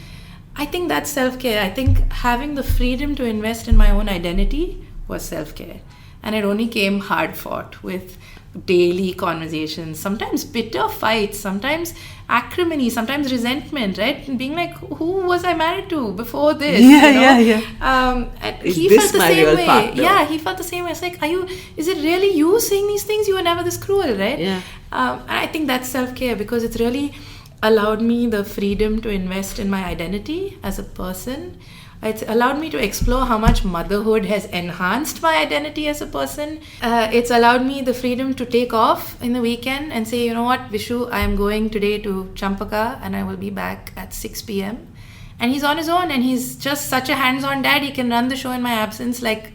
I think that's self-care. I think having the freedom to invest in my own identity was self-care. And it only came hard-fought with daily conversations, sometimes bitter fights, sometimes acrimony, sometimes resentment, right? And being like, who was I married to before this? And he felt the same way. Partner? Yeah, he felt the same way. It's like, is it really you saying these things? You were never this cruel, right? Yeah. And I think that's self-care because it's really allowed me the freedom to invest in my identity as a person. It's allowed me to explore how much motherhood has enhanced my identity as a person. It's allowed me the freedom to take off in the weekend and say, you know what, Vishu, I am going today to Champaka and I will be back at 6 p.m. And he's on his own and he's just such a hands-on dad. He can run the show in my absence like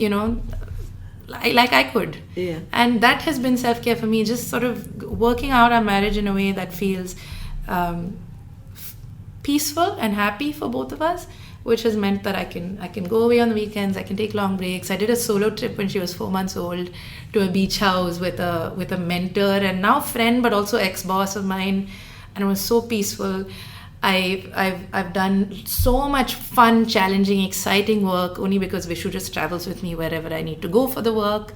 I could. Yeah. And that has been self-care for me, just sort of working out our marriage in a way that feels peaceful and happy for both of us, which has meant that I can go away on the weekends, I can take long breaks. I did a solo trip when she was 4 months old to a beach house with a mentor and now friend, but also ex-boss of mine, and it was so peaceful. I've done so much fun, challenging, exciting work only because Vishu just travels with me wherever I need to go for the work.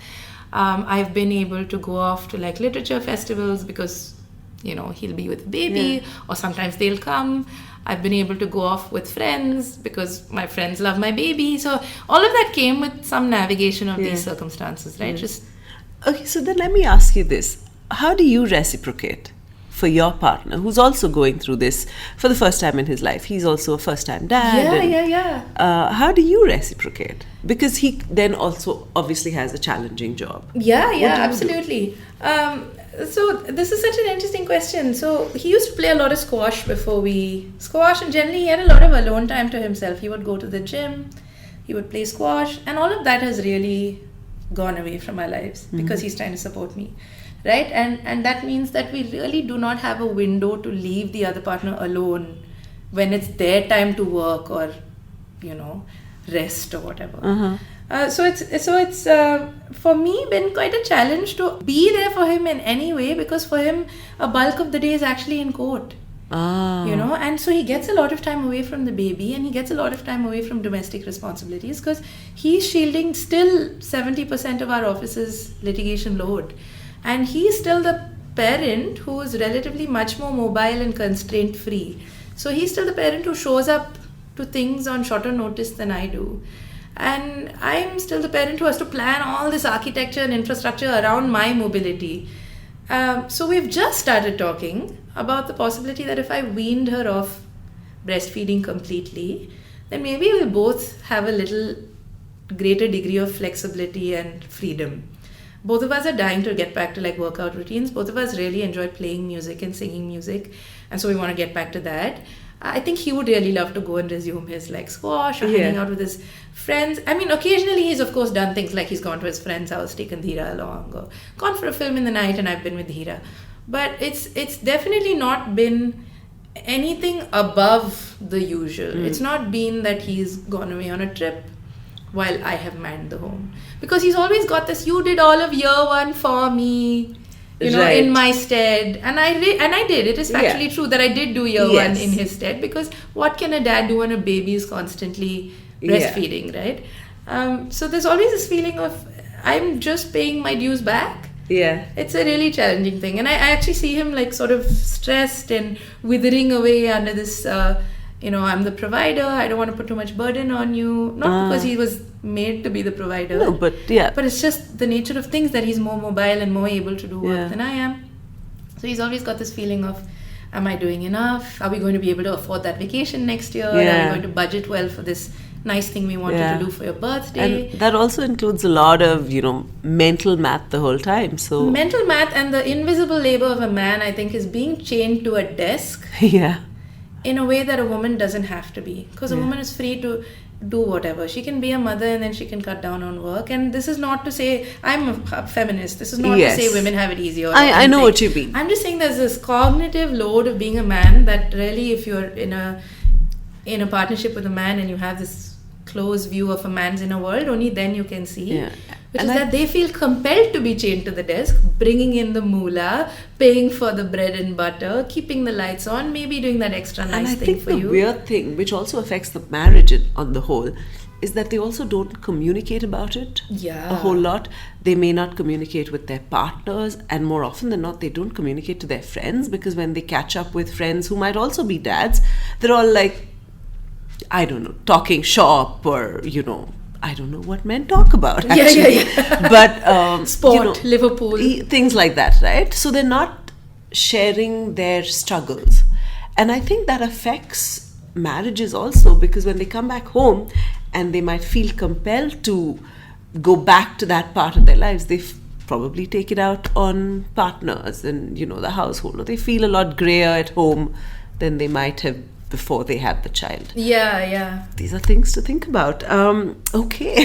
I've been able to go off to like literature festivals because he'll be with baby, or sometimes they'll come. I've been able to go off with friends because my friends love my baby. So all of that came with some navigation of these circumstances, right? Okay, so then let me ask you this. How do you reciprocate for your partner who's also going through this for the first time in his life? He's also a first-time dad. How do you reciprocate? Because he then also obviously has a challenging job. Absolutely. So this is such an interesting question. So he used to play a lot of squash and generally he had a lot of alone time to himself. He would go to the gym, he would play squash, and all of that has really gone away from our lives because he's trying to support me, right? And that means that we really do not have a window to leave the other partner alone when it's their time to work or rest or whatever. So it's for me been quite a challenge to be there for him in any way, because for him a bulk of the day is actually in court. And so he gets a lot of time away from the baby and he gets a lot of time away from domestic responsibilities because he's shielding still 70% of our office's litigation load, and he's still the parent who is relatively much more mobile and constraint free. So he's still the parent who shows up to things on shorter notice than I do. And I'm still the parent who has to plan all this architecture and infrastructure around my mobility. So we've just started talking about the possibility that if I weaned her off breastfeeding completely, then maybe we'll both have a little greater degree of flexibility and freedom. Both of us are dying to get back to like workout routines. Both of us really enjoy playing music and singing music. And so we want to get back to that. I think he would really love to go and resume his like squash or hanging out with his friends. I mean, occasionally he's of course done things like he's gone to his friend's house, taken Dheera along, or gone for a film in the night and I've been with Dheera. But it's definitely not been anything above the usual. It's not been that he's gone away on a trip while I have manned the home. Because he's always got this, you did all of year 1 for me, in my stead. And I did. It is factually true that I did do year 1 in his stead, because what can a dad do when a baby is constantly breastfeeding, right? So there's always this feeling of, I'm just paying my dues back. Yeah. It's a really challenging thing. And I actually see him like sort of stressed and withering away under this, I'm the provider, I don't want to put too much burden on you. Not because he was made to be the provider. No, but But it's just the nature of things that he's more mobile and more able to do work than I am. So he's always got this feeling of, am I doing enough? Are we going to be able to afford that vacation next year? Yeah. Are we going to budget well for this nice thing we wanted Yeah. to do for your birthday? And that also includes a lot of, mental math the whole time. So, Mental math and the invisible labor of a man, I think, is being chained to a desk yeah. in a way that a woman doesn't have to be. Because a woman is free to do whatever. She can be a mother and then she can cut down on work. And this is not to say, I'm a feminist. This is not Yes. to say women have it easy or I know anything. what you mean. I'm just saying there's this cognitive load of being a man that really, if you're in a partnership with a man and you have this close view of a man's inner world, only then you can see. Yeah. Which And is that they feel compelled to be chained to the desk, bringing in the moolah, paying for the bread and butter, keeping the lights on, maybe doing that extra And nice I thing think for the you. weird thing, which also affects the marriage on the whole, is that they also don't communicate about it Yeah. a whole lot. They may not communicate with their partners, and more often than not, they don't communicate to their friends, because when they catch up with friends who might also be dads, they're all like, I don't know, talking shop, or, I don't know what men talk about, actually. Yeah. But, Sport, Liverpool. things like that, right? So they're not sharing their struggles. And I think that affects marriages also, because when they come back home and they might feel compelled to go back to that part of their lives, they probably take it out on partners and, the household. Or they feel a lot grayer at home than they might have before they had the child. Yeah. These are things to think about. Okay.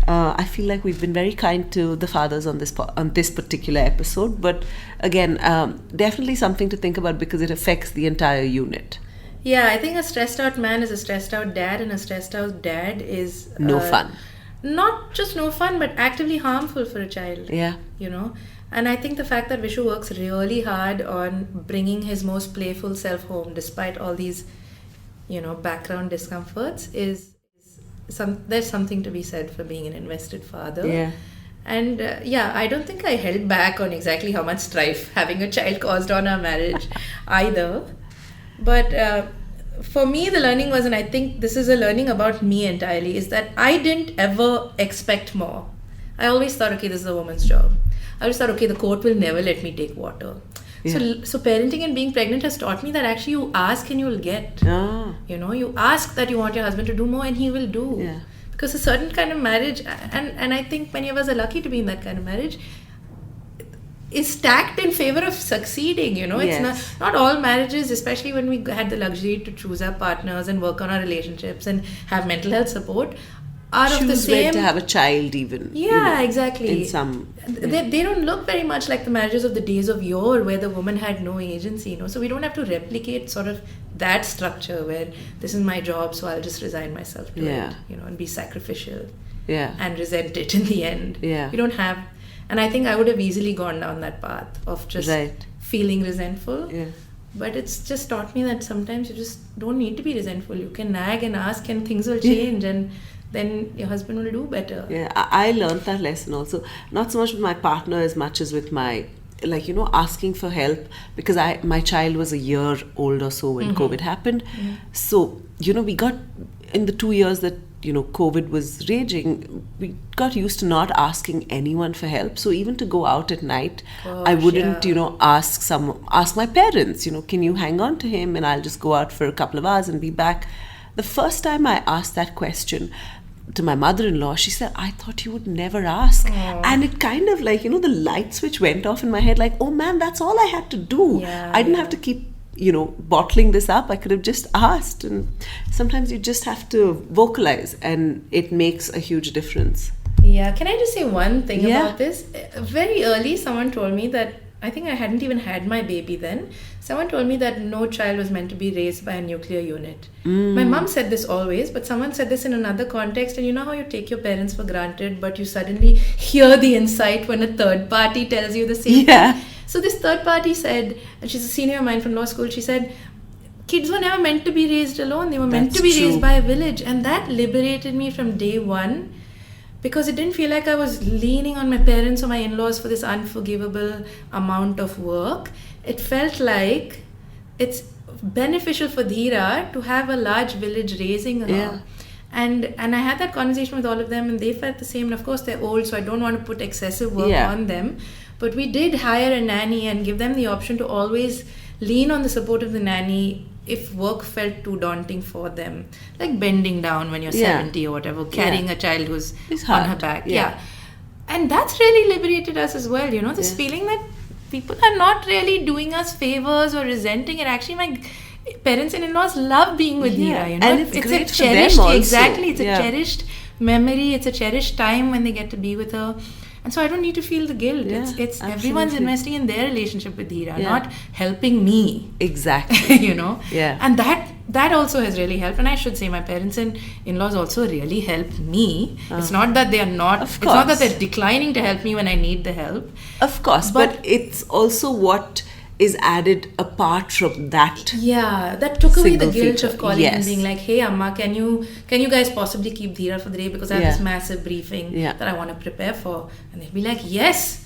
I feel like we've been very kind to the fathers on this particular episode, but again, definitely something to think about, because it affects the entire unit. Yeah, I think a stressed out man is a stressed out dad, and a stressed out dad is No fun. Not just no fun, but actively harmful for a child. Yeah. And I think the fact that Vishu works really hard on bringing his most playful self home, despite all these, background discomforts, there's something to be said for being an invested father. Yeah. And I don't think I held back on exactly how much strife having a child caused on our marriage either. But for me, the learning was, and I think this is a learning about me entirely, is that I didn't ever expect more. I always thought, okay, this is a woman's job. I always thought, okay, the court will never let me take water. Yeah. So parenting and being pregnant has taught me that actually you ask and you will get. Ah. You ask that you want your husband to do more and he will do. Yeah. Because a certain kind of marriage, and I think many of us are lucky to be in that kind of marriage, is stacked in favor of succeeding. Yes. It's not all marriages, especially when we had the luxury to choose our partners and work on our relationships and have mental health support, are of the Choose same. when to have a child, even. Yeah, exactly. In some. They don't look very much like the marriages of the days of yore, where the woman had no agency. So we don't have to replicate sort of that structure where this is my job, so I'll just resign myself to it. And be sacrificial. Yeah. And resent it in the end. Yeah. We don't have. And I think I would have easily gone down that path of just feeling resentful. Yeah. But it's just taught me that sometimes you just don't need to be resentful. You can nag and ask and things will change, and then your husband will do better. Yeah, I learned that lesson also. Not so much with my partner as much as with my, asking for help, because my child was a year old or so when COVID happened. Mm-hmm. So, we got, in the 2 years that, COVID was raging, we got used to not asking anyone for help. So even to go out at night, I wouldn't, ask my parents, can you hang on to him and I'll just go out for a couple of hours and be back. The first time I asked that question to my mother-in-law, she said, I thought you would never ask. Aww. And it kind of the light switch went off in my head, oh man, that's all I had to do. I didn't have to keep bottling this up. I could have just asked. And sometimes you just have to vocalize, and it makes a huge difference. Yeah, can I just say one thing about this? Very early, someone told me that, I think I hadn't even had my baby then. Someone told me that no child was meant to be raised by a nuclear unit. My mom said this always, but someone said this in another context. And you know how you take your parents for granted, but you suddenly hear the insight when a third party tells you the same thing. So this third party said, and she's a senior of mine from law school, she said, kids were never meant to be raised alone. They were meant to be raised by a village. And that liberated me from day one, because it didn't feel like I was leaning on my parents or my in-laws for this unforgivable amount of work. It felt like it's beneficial for Dheera to have a large village raising her. Yeah. And I had that conversation with all of them, and they felt the same. And of course, they're old, so I don't want to put excessive work on them. But we did hire a nanny and give them the option to always lean on the support of the nanny if work felt too daunting for them, like bending down when you're 70 or whatever, carrying a child who's on her back. Yeah. And that's really liberated us as well, this feeling that people are not really doing us favors or resenting it. Actually, my parents and in-laws love being with Dheera, And it's great a for them cherished, also. exactly, it's a cherished memory, it's a cherished time when they get to be with her. And so I don't need to feel the guilt. It's everyone's investing in their relationship with Dheera, not helping me. Exactly. Yeah. And that also has really helped. And I should say my parents and in-laws also really helped me. It's not that they are not, it's not that they're declining to help me when I need the help. Of course, but it's also what is added apart from that. Yeah, that took away the guilt feature. of calling and being like, hey Amma, can you guys possibly keep Dheera for the day, because I have this massive briefing that I want to prepare for. And they'd be like, yes,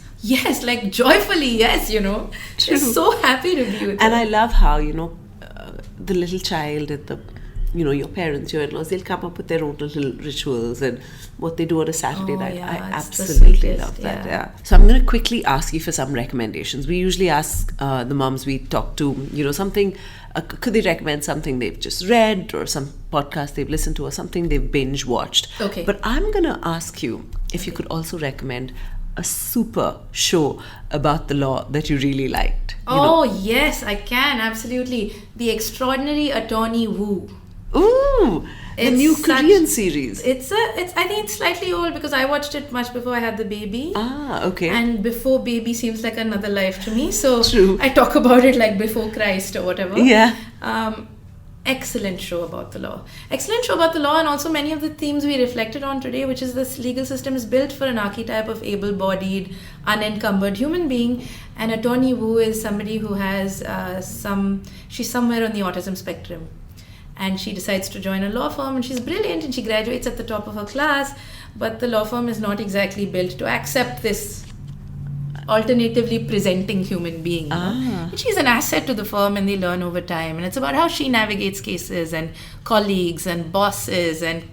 like joyfully, yes, They're so happy to be with And her. I love how, the little child at the, your parents, your in-laws, they'll come up with their own little rituals and what they do on a Saturday night. I absolutely love that. Yeah. So I'm going to quickly ask you for some recommendations. We usually ask the moms we talk to, something, could they recommend something they've just read or some podcast they've listened to or something they've binge watched. Okay. But I'm going to ask you if you could also recommend a super show about the law that you really liked. Yes, I can, absolutely. The Extraordinary Attorney Woo. Ooh, the new Korean series. I think it's slightly old because I watched it much before I had the baby. Ah, okay. And before baby seems like another life to me. So True. I talk about it like before Christ or whatever. Yeah. Excellent show about the law. Excellent show about the law, and also many of the themes we reflected on today, which is this legal system is built for an archetype of able-bodied, unencumbered human being. And Attorney Woo is somebody who has she's somewhere on the autism spectrum. And she decides to join a law firm, and she's brilliant, and she graduates at the top of her class, but the law firm is not exactly built to accept this alternatively presenting human being. And she's an asset to the firm, and they learn over time. And it's about how she navigates cases and colleagues and bosses and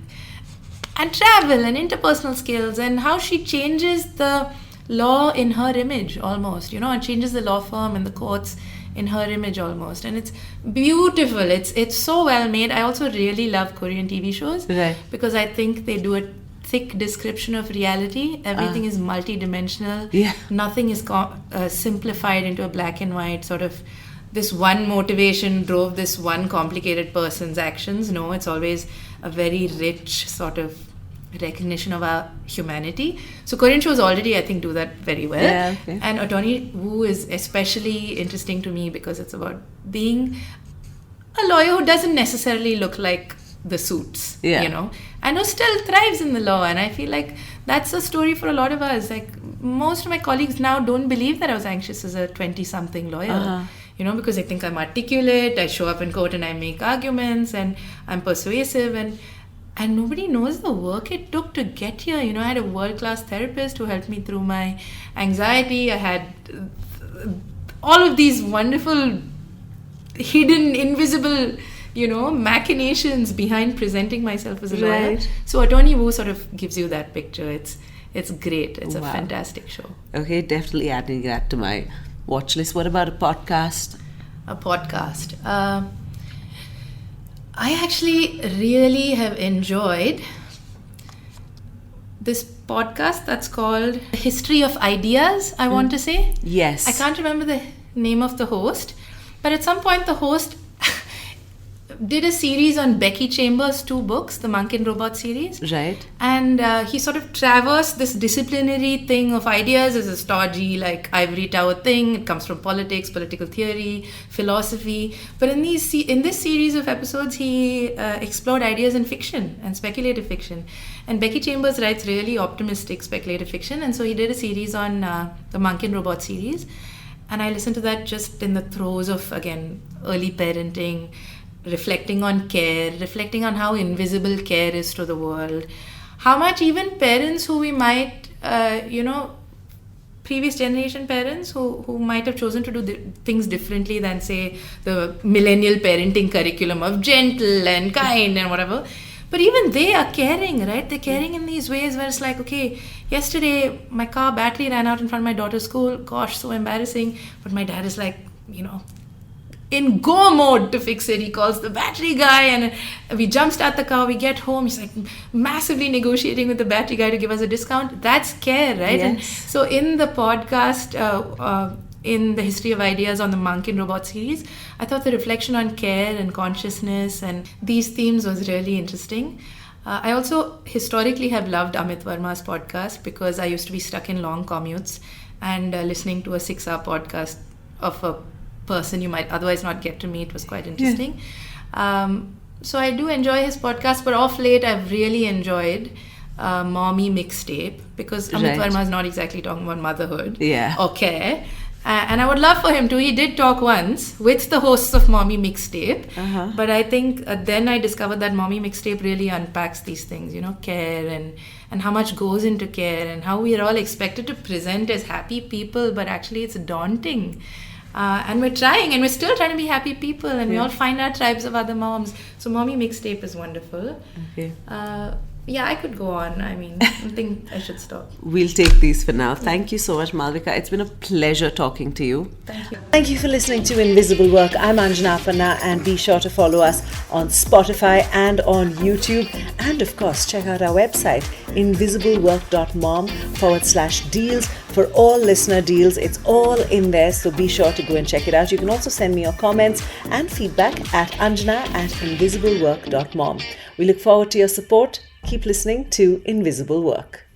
travel and interpersonal skills, and how she changes the law in her image almost, and changes the law firm and the courts in her image almost. And it's beautiful. It's so well made. I also really love Korean TV shows because I think they do a thick description of reality. Everything is multi-dimensional. Nothing is simplified into a black and white sort of this one motivation drove this one complicated person's actions. No, it's always a very rich sort of recognition of our humanity. So Korean shows already, I think, do that very well. And Attorney Woo is especially interesting to me because it's about being a lawyer who doesn't necessarily look like the suits, and who still thrives in the law. And I feel like that's a story for a lot of us. Like most of my colleagues now don't believe that I was anxious as a 20-something lawyer. Because I think I'm articulate, I show up in court and I make arguments and I'm persuasive, and nobody knows the work it took to get here. I had a world-class therapist who helped me through my anxiety. I had all of these wonderful, hidden, invisible, machinations behind presenting myself as a lawyer. So Attorney Woo sort of gives you that picture. It's great. It's a fantastic show. Okay, definitely adding that to my watch list. What about a podcast? A podcast. I actually really have enjoyed this podcast that's called History of Ideas, I want to say. Yes. I can't remember the name of the host, but at some point the host did a series on Becky Chambers' 2 books, the Monk and Robot series. Right. And he sort of traversed this disciplinary thing of ideas as a stodgy, like ivory tower thing. It comes from politics, political theory, philosophy. But in this series of episodes, he explored ideas in fiction and speculative fiction. And Becky Chambers writes really optimistic speculative fiction. And so he did a series on the Monk and Robot series. And I listened to that just in the throes of, again, early parenting, reflecting on care, reflecting on how invisible care is to the world, how much even parents who we might, previous generation parents who might have chosen to do things differently than, say, the millennial parenting curriculum of gentle and kind and whatever. But even they are caring, right? They're caring in these ways where it's like, okay, yesterday my car battery ran out in front of my daughter's school. Gosh, so embarrassing. But my dad is like, in go mode to fix it. He calls the battery guy, and we jumpstart the car. We get home. He's like massively negotiating with the battery guy to give us a discount. That's care, right? Yes. And so in the podcast, in the History of Ideas on the Monk and Robot series, I thought the reflection on care and consciousness and these themes was really interesting. I also historically have loved Amit Verma's podcast because I used to be stuck in long commutes, and listening to a 6-hour podcast of a person you might otherwise not get to meet was quite interesting. So I do enjoy his podcast, but off late I've really enjoyed Mommy Mixtape, because Amit Verma is not exactly talking about motherhood or care. And I would love for him to. He did talk once with the hosts of Mommy Mixtape. But I think then I discovered that Mommy Mixtape really unpacks these things, care and how much goes into care, and how we are all expected to present as happy people, but actually it's daunting. And we're trying, and we're still trying to be happy people, and we all find our tribes of other moms. So Mommy Mixtape is wonderful. Okay. I could go on. I mean, I think I should stop. We'll take these for now. Thank you so much, Malavika. It's been a pleasure talking to you. Thank you. Thank you for listening to Invisible Work. I'm Anjana Appanna, and be sure to follow us on Spotify and on YouTube. And of course, check out our website, invisiblework.mom/deals, for all listener deals. It's all in there, so be sure to go and check it out. You can also send me your comments and feedback at anjana@invisiblework.mom. We look forward to your support. Keep listening to Invisible Work.